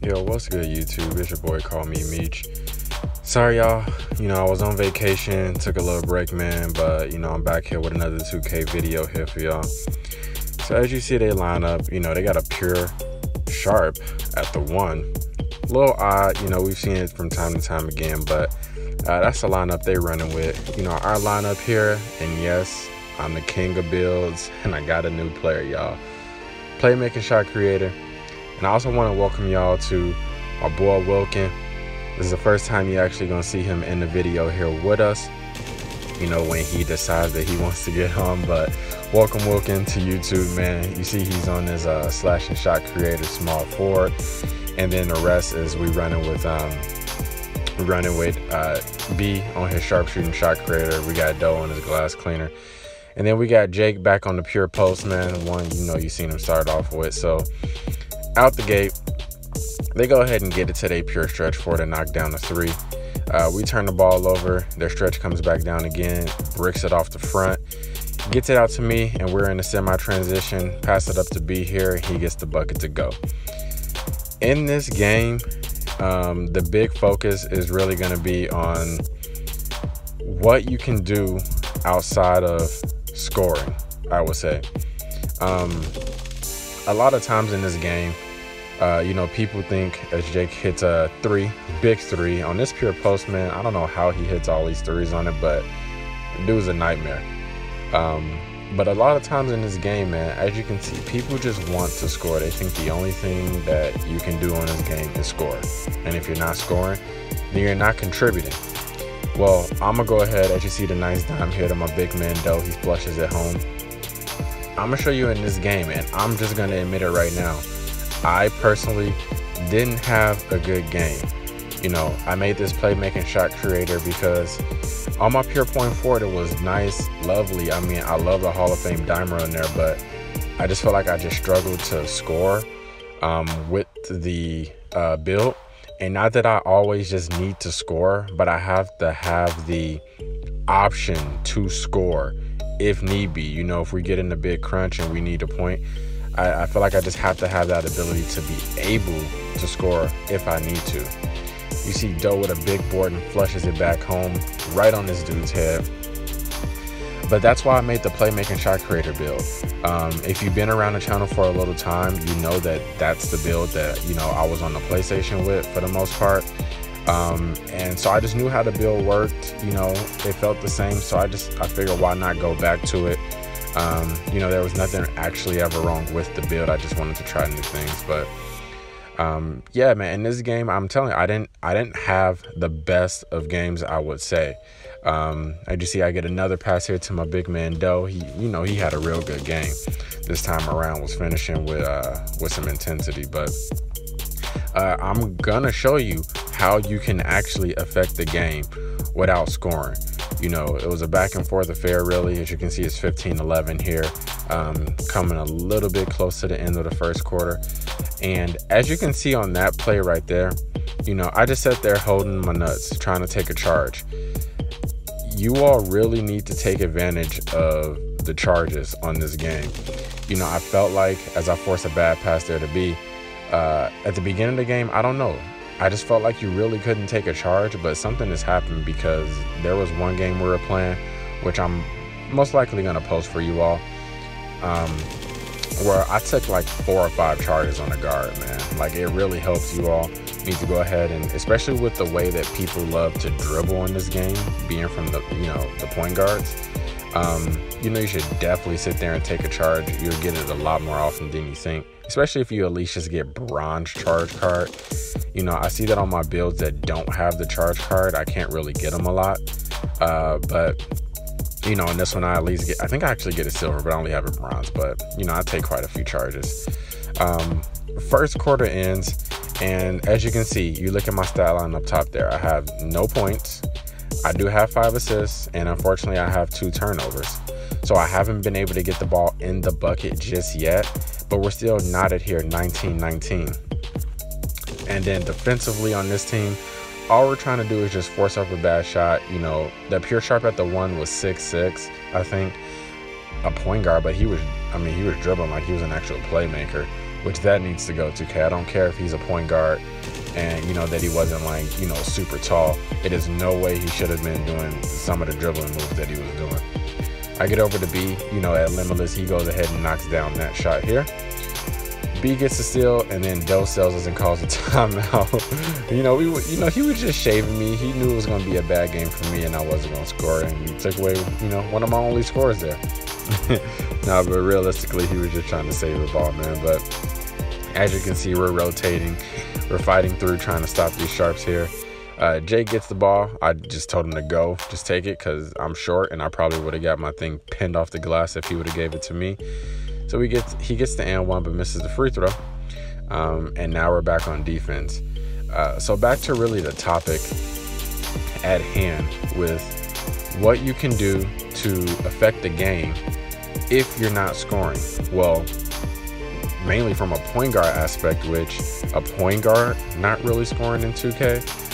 Yo, what's good, YouTube? It's your boy, CallMeMeech. Sorry, y'all. I was on vacation, took a little break, man, but, I'm back here with another 2K video here for y'all. So, as you see, they line up, they got a pure sharp at the 1. A little odd, we've seen it from time to time again, but that's the lineup they running with. Our lineup here, and yes, I'm the king of builds, and I got a new player, y'all. Playmaking shot creator. And I also want to welcome y'all to my boy Wilkin. This is the first time you're actually going to see him in the video here with us, when he decides that he wants to get on. But welcome Wilkin to YouTube, man. You see he's on his slash and shot creator small forward. And then the rest is we running with B on his sharpshooting shot creator. We got Doe on his glass cleaner. And then we got Jake back on the pure post, man. One, you seen him start off with. So out the gate, they go ahead and get it to their pure stretch for to knock down the 3. We turn the ball over. Their stretch comes back down again, bricks it off the front, gets it out to me, and we're in a semi-transition. Pass it up to B here, and he gets the bucket to go. In this game, the big focus is really going to be on what you can do outside of scoring, I would say. A lot of times in this game, people think as Jake hits a 3, big 3 on this pure post, man. I don't know how he hits all these 3s on it, but the dude's a nightmare. But a lot of times in this game, man, as you can see, people just want to score. They think the only thing that you can do on this game is score. And if you're not scoring, then you're not contributing. Well, I'm going to go ahead, as you see the nice dime here to my big man Doe. He flushes it home. I'm going to show you in this game, and I'm just going to admit it right now. I personally didn't have a good game. I made this playmaking shot creator because on my pure point forward, it was nice, lovely. I mean, I love the Hall of Fame dimer in there, but I just felt like I just struggled to score with the build. And not that I always just need to score, but I have to have the option to score if need be. If we get in a big crunch and we need a point, I feel like I just have to have that ability to be able to score if I need to. You see Doe with a big board and flushes it back home right on this dude's head. But that's why I made the playmaking shot creator build. If you've been around the channel for a little time, you know that that's the build that, I was on the PlayStation with for the most part. And so I just knew how the build worked. It felt the same. So I figured why not go back to it. There was nothing actually ever wrong with the build. I just wanted to try new things. But yeah, man, in this game, I'm telling you, I didn't have the best of games, I would say. As you see, I get another pass here to my big man Doe. He had a real good game this time around. Was finishing with some intensity. But I'm gonna show you how you can actually affect the game without scoring. It was a back and forth affair, really. As you can see, it's 15-11 here, coming a little bit close to the end of the first quarter. And as you can see on that play right there, I just sat there holding my nuts, trying to take a charge. You all really need to take advantage of the charges on this game. I felt like as I forced a bad pass there to B, at the beginning of the game, I don't know. I just felt like you really couldn't take a charge, but something has happened because there was one game we were playing, which I'm most likely going to post for you all, where I took like 4 or 5 charges on a guard, man. Like, it really helps you all. You need to go ahead and, especially with the way that people love to dribble in this game, being from the, the point guards, you should definitely sit there and take a charge. You'll get it a lot more often than you think, especially if you at least just get bronze charge card. I see that on my builds that don't have the charge card. I can't really get them a lot. But, in this one, I at least get, I think I actually get a silver, but I only have a bronze. But, I take quite a few charges. First quarter ends, and as you can see, you look at my stat line up top there. I have no points. I do have 5 assists, and unfortunately, I have 2 turnovers. So I haven't been able to get the ball in the bucket just yet, but we're still knotted here 19-19. And then defensively on this team, all we're trying to do is just force up a bad shot. The pure sharp at the 1 was 6'6", I think, a point guard, but he was dribbling like he was an actual playmaker. which that needs to go 2K. I don't care if he's a point guard and, you know, that he wasn't like, you know, super tall. It is no way he should have been doing some of the dribbling moves that he was doing. I get over to B, you know, at Limitless. He goes ahead and knocks down that shot here. B gets the steal, and then Doe sells us and calls a timeout. You know, he was just shaving me. He knew it was going to be a bad game for me, and I wasn't going to score. And he took away, you know, one of my only scores there. No, but realistically, he was just trying to save the ball, man. But as you can see, we're rotating. We're fighting through, trying to stop these sharps here. Jake gets the ball. I just told him to go. Just take it because I'm short, and I probably would have got my thing pinned off the glass if he would have gave it to me. So he gets the and one, but misses the free throw. And now we're back on defense. So back to really the topic at hand with what you can do to affect the game if you're not scoring. Well, mainly from a point guard aspect, which a point guard not really scoring in 2K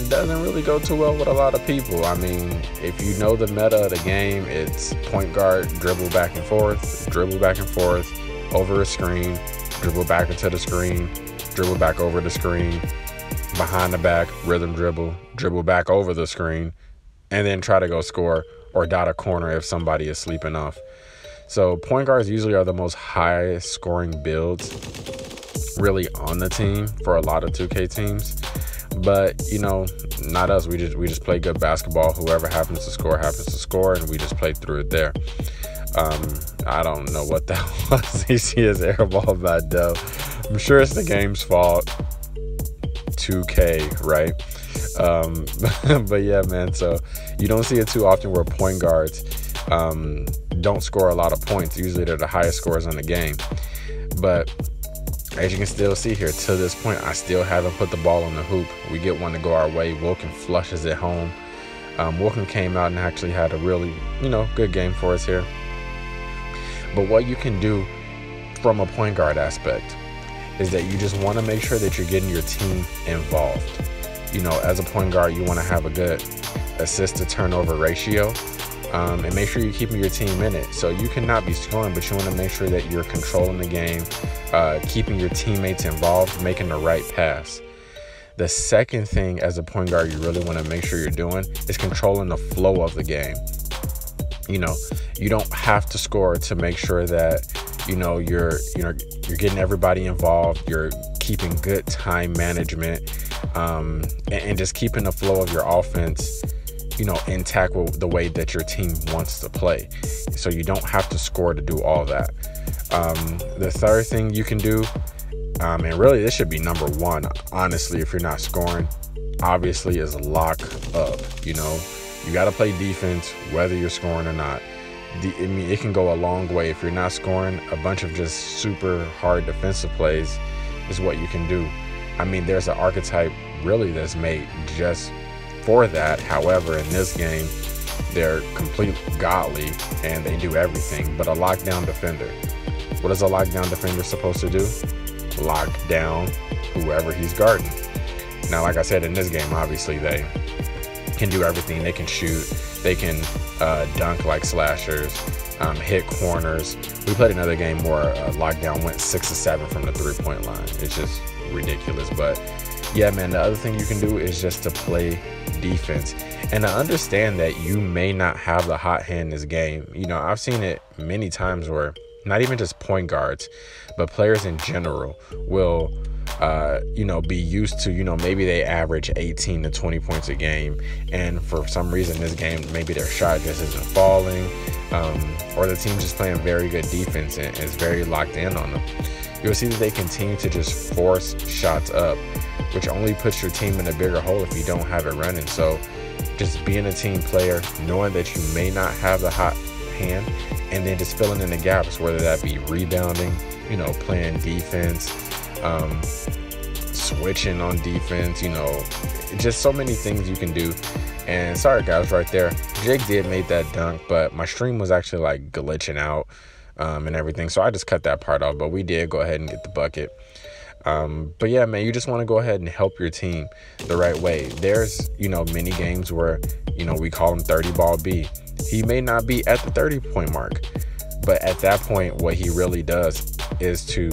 doesn't really go too well with a lot of people. I mean, if you know the meta of the game, it's point guard, dribble back and forth, over a screen, dribble back into the screen, dribble back over the screen, behind the back, rhythm dribble back over the screen, and then try to go score or dot a corner if somebody is sleeping off. So point guards usually are the most high scoring builds really on the team for a lot of 2K teams. But, you know, not us. We just play good basketball. Whoever happens to score, and we just play through it there. I don't know what that was. You see his air ball by Doe. I'm sure it's the game's fault. 2K, right? But yeah, man. So you don't see it too often where point guards don't score a lot of points. Usually they're the highest scorers in the game. But as you can still see here, to this point, I still haven't put the ball on the hoop. We get one to go our way. Wilkin flushes it home. Wilkin came out and actually had a really, you know, good game for us here. But what you can do from a point guard aspect is that you just want to make sure that you're getting your team involved. You know, as a point guard, you want to have a good assist to turnover ratio. And make sure you're keeping your team in it. So you cannot be scoring, but you want to make sure that you're controlling the game, keeping your teammates involved, making the right pass. The second thing as a point guard you really want to make sure you're doing is controlling the flow of the game. You know, you don't have to score to make sure that, you know, you're getting everybody involved, you're keeping good time management, and just keeping the flow of your offense, you know, intact with the way that your team wants to play. So you don't have to score to do all that. The third thing you can do, and really this should be number one, honestly, if you're not scoring, obviously, is lock up. You know, you got to play defense whether you're scoring or not. I mean, it can go a long way. If you're not scoring, a bunch of just super hard defensive plays is what you can do. I mean, there's an archetype really that's made just for that. However, in this game, they're completely godly and they do everything. But a lockdown defender, what is a lockdown defender supposed to do? Lock down whoever he's guarding. Now, like I said, in this game, obviously they can do everything. They can shoot, they can dunk like slashers, hit corners. We played another game where lockdown went 6 or 7 from the 3-point line. It's just ridiculous. But yeah, man, the other thing you can do is just to play defense and to understand that you may not have the hot hand in this game. You know, I've seen it many times where not even just point guards, but players in general will you know, be used to, you know, maybe they average 18 to 20 points a game, and for some reason this game maybe their shot just isn't falling, or the team just playing very good defense and is very locked in on them. You'll see that they continue to just force shots up, which only puts your team in a bigger hole if you don't have it running. So just being a team player, knowing that you may not have the hot hand, and then just filling in the gaps, whether that be rebounding, you know, playing defense, switching on defense, you know, just so many things you can do. And sorry guys, right there, Jake did make that dunk, but my stream was actually like glitching out and everything, so I just cut that part off. But we did go ahead and get the bucket. But yeah, man, you just want to go ahead and help your team the right way. There's, you know, many games where, you know, we call him 30 ball B. He may not be at the 30-point mark, But at that point, what he really does is to,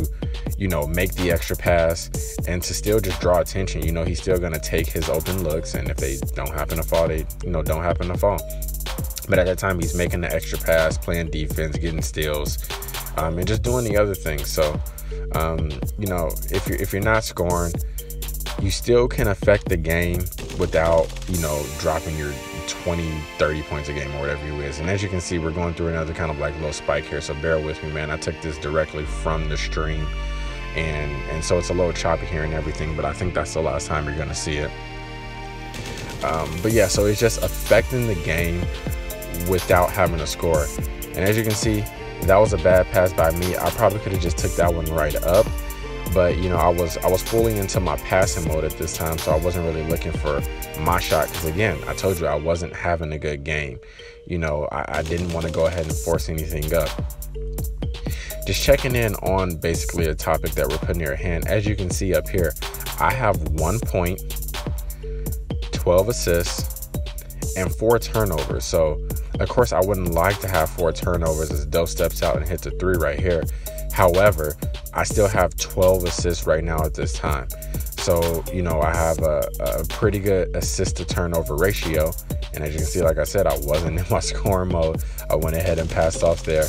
make the extra pass and to still just draw attention. He's still going to take his open looks, and if they don't happen to fall, they, don't happen to fall. But at that time, he's making the extra pass, playing defense, getting steals, and just doing the other things. So, if you're not scoring, you still can affect the game without, dropping your 20, 30 points a game or whatever you is. And as you can see, we're going through another kind of like little spike here. So bear with me, man. I took this directly from the stream. And so it's a little choppy here and everything, but I think that's the last time you're going to see it. But yeah, so it's just affecting the game without having to score. And as you can see, that was a bad pass by me. I probably could have just took that one right up. But, I was fully into my passing mode at this time, so I wasn't really looking for my shot. Because, again, I told you I wasn't having a good game. I didn't want to go ahead and force anything up. Just checking in on basically a topic that we're putting in your hand. As you can see up here, I have 1 point, 12 assists, and 4 turnovers. So, of course, I wouldn't like to have 4 turnovers as Doe steps out and hits a 3 right here. However, I still have 12 assists right now at this time. So, I have a pretty good assist to turnover ratio. And as you can see, like I said, I wasn't in my scoring mode. I went ahead and passed off there.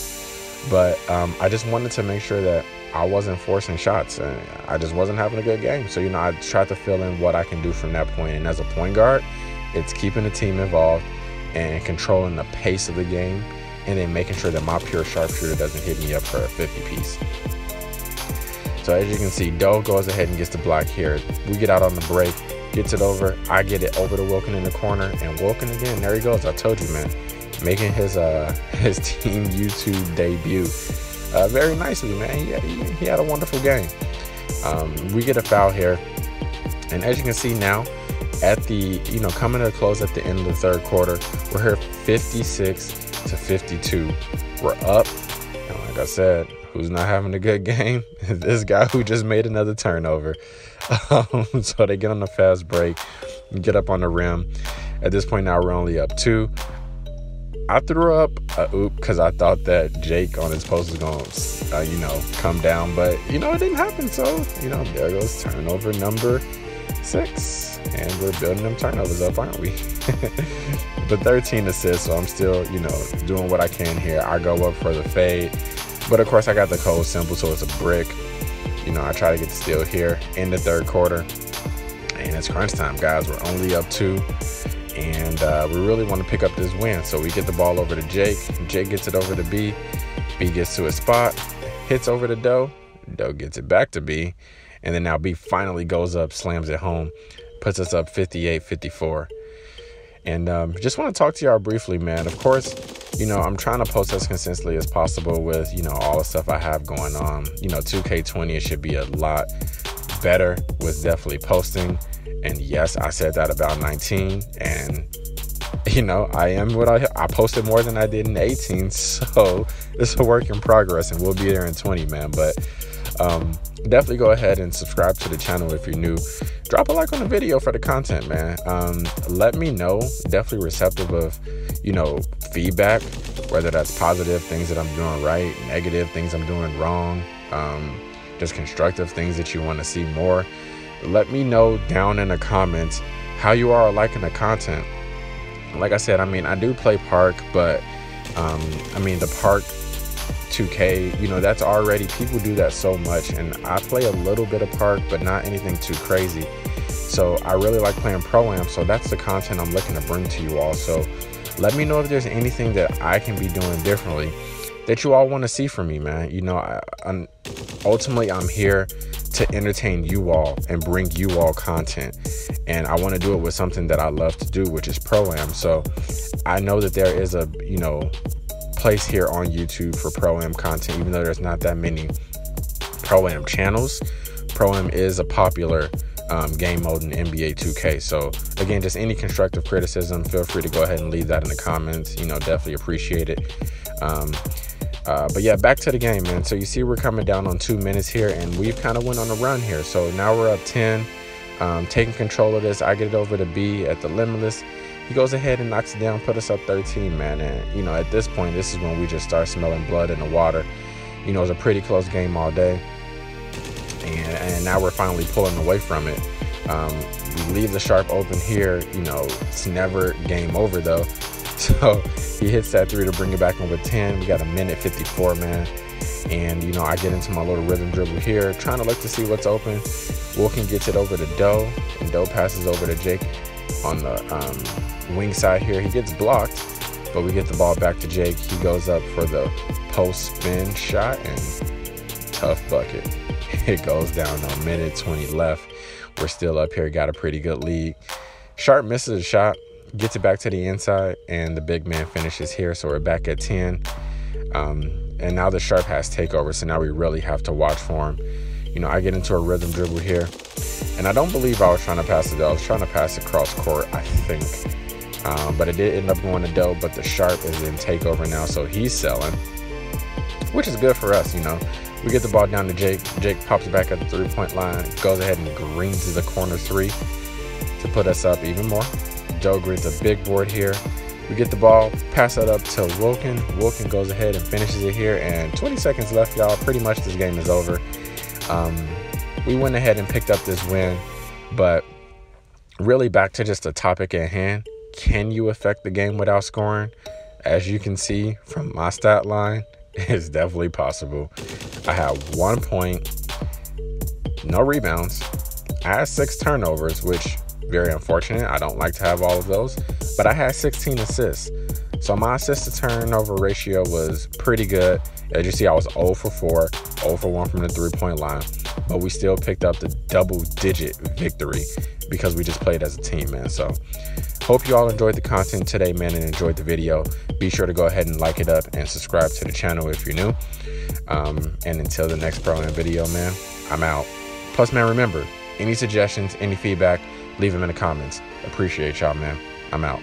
But I just wanted to make sure that I wasn't forcing shots. And I just wasn't having a good game. So, I tried to fill in what I can do from that point. And as a point guard, it's keeping the team involved and controlling the pace of the game. And then making sure that my pure sharpshooter doesn't hit me up for a 50 piece. So as you can see, Doe goes ahead and gets the block here. We get out on the break, gets it over. I get it over to Wilkin in the corner, and Wilkin again, there he goes. I told you, man, making his team YouTube debut very nicely, man. He had a wonderful game. We get a foul here, and as you can see now, at the coming to a close at the end of the third quarter, we're here 56-52. We're up, and like I said, who's not having a good game? This guy who just made another turnover. So they get on the fast break, get up on the rim. At this point now, we're only up 2. I threw up a oop because I thought that Jake on his post was going to, come down. But, it didn't happen. So, there goes turnover number 6. And we're building them turnovers up, aren't we? But 13 assists, so I'm still, doing what I can here. I go up for the fade. But, of course, I got the code simple, so it's a brick. I try to get the steal here in the third quarter. And it's crunch time, guys. We're only up 2. And we really want to pick up this win. So we get the ball over to Jake. Jake gets it over to B. B gets to his spot. Hits over to Doe. Doe gets it back to B. And then now B finally goes up, slams it home. Puts us up 58-54. And just want to talk to y'all briefly, man. Of course, I'm trying to post as consistently as possible with, all the stuff I have going on. 2K20, it should be a lot better with definitely posting. And yes, I said that about 19. And, I am what I posted more than I did in 18. So it's a work in progress, and we'll be there in 20, man. But definitely go ahead and subscribe to the channel if you're new. Drop a like on the video for the content, man. Let me know. Definitely receptive of, feedback, whether that's positive, things that I'm doing right, negative, things I'm doing wrong, just constructive things that you want to see more. Let me know down in the comments how you are liking the content. Like I said, I do play Park, but the Park 2K, that's already, people do that so much, and I play a little bit of Park, but not anything too crazy. So I really like playing Pro-Am, so that's the content I'm looking to bring to you all. So let me know if there's anything that I can be doing differently that you all want to see from me, man. Ultimately, I'm here to entertain you all and bring you all content, and I want to do it with something that I love to do, which is Pro-Am. So I know that there is a place here on YouTube for Pro-Am content, even though there's not that many Pro-Am channels. Pro-Am is a popular game mode in NBA 2K. So again, just any constructive criticism, feel free to go ahead and leave that in the comments. Definitely appreciate it. But yeah, back to the game, man. So you see we're coming down on 2 minutes here, and we've kind of went on a run here. So now we're up 10, taking control of this. I get it over to B at the Limitless, He goes ahead and knocks it down, put us up 13, man. And, you know, at this point, this is when we just start smelling blood in the water. You know, it was a pretty close game all day. And now we're finally pulling away from it. We leave the sharp open here. You know, it's never game over, though. So he hits that 3 to bring it back on with 10. We got a minute 54, man. And, you know, I get into my little rhythm dribble here, trying to look to see what's open. Wilkin gets it over to Doe, and Doe passes over to Jake on the wing side here. He gets blocked, but we get the ball back to Jake. He goes up for the post spin shot, and tough bucket. It goes down, no minute 20 left. We're still up here, got a pretty good lead. Sharp misses a shot, gets it back to the inside, and the big man finishes here, so we're back at 10. And now the Sharp has takeover, so now we really have to watch for him. You know, I get into a rhythm dribble here, and I don't believe I was trying to pass it, though. I was trying to pass it cross court, I think. But it did end up going to Doe, but the Sharp is in takeover now, so he's selling, which is good for us, you know. We get the ball down to Jake. Jake pops it back at the three-point line, goes ahead and greens the corner 3 to put us up even more. Doe grits a big board here. We get the ball, pass it up to Wilkin. Wilkin goes ahead and finishes it here, and 20 seconds left, y'all. Pretty much this game is over. We went ahead and picked up this win, but really back to just the topic at hand. Can you affect the game without scoring? As you can see from my stat line, it's definitely possible. I had 1 point, no rebounds. I had 6 turnovers, which very unfortunate. I don't like to have all of those, but I had 16 assists. So my assist to turnover ratio was pretty good. As you see, I was 0 for 4, 0 for 1 from the 3-point line, but we still picked up the double-digit victory because we just played as a team, man. So hope you all enjoyed the content today, man, and enjoyed the video. Be sure to go ahead and like it up and subscribe to the channel if you're new. And until the next PROAM video, man, I'm out. Plus, man, remember, any suggestions, any feedback, leave them in the comments. Appreciate y'all, man. I'm out.